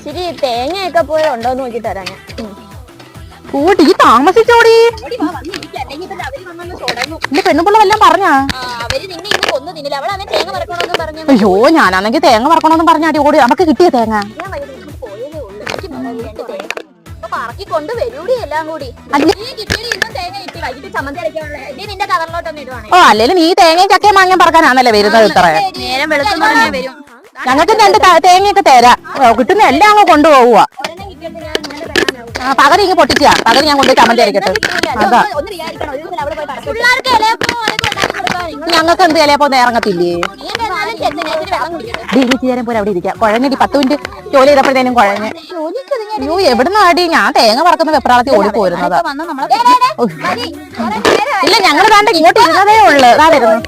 ശരി, തേങ്ങയൊക്കെ പോയി ഉണ്ടോന്ന് നോക്കി തരാം ഞാൻ. കൂട്ടി താമസിച്ചോടി. എന്റെ പെണ്ണുപിള്ള വല്ലതും പറഞ്ഞാ? അയ്യോ, ഞാനാണെങ്കിൽ തേങ്ങ വറക്കണോന്നും പറഞ്ഞാടി ഓടി. നമുക്ക് കിട്ടിയ തേങ്ങ കൊണ്ട് വരൂടി എല്ലാം കൂടി. ഓ, അല്ലേലും നീ തേങ്ങയും ചക്കയും വാങ്ങാൻ പറക്കാനാണല്ലേ വരുന്നത്? ഇത്ര നേരം വെളുക്കുന്ന വരും. ഞങ്ങൾക്ക് 2 തേങ്ങയൊക്കെ തരാം. കിട്ടുന്ന എല്ലാം അങ്ങ് കൊണ്ടുപോവുക. പകരം ഇങ്ങ് പൊട്ടിച്ചാ പകരം ഞാൻ കൊണ്ട് ചമ്മന്തി അരക്കട്ടെ. അതാ, ഞങ്ങൾക്ക് എന്ത് ചിലപ്പോ ഇറങ്ങത്തില്ലേ? ചേരാൻ പോലെ അവിടെ ഇരിക്കാം. കുഴഞ്ഞടി 10 മിനിറ്റ് ജോലി ചെയ്തപ്പോഴത്തേനും കുഴഞ്ഞ്. അയ്യോ, എവിടുന്ന് ആടി? ഞാൻ തേങ്ങ വറക്കുന്ന വെപ്രാളത്തിൽ ഓടിപ്പോരുന്നതാ. ഇല്ല, ഞങ്ങൾ വേണ്ട ഇങ്ങോട്ട് ഇരുന്നതേ ഉള്ളു. അതാ വരുന്നു.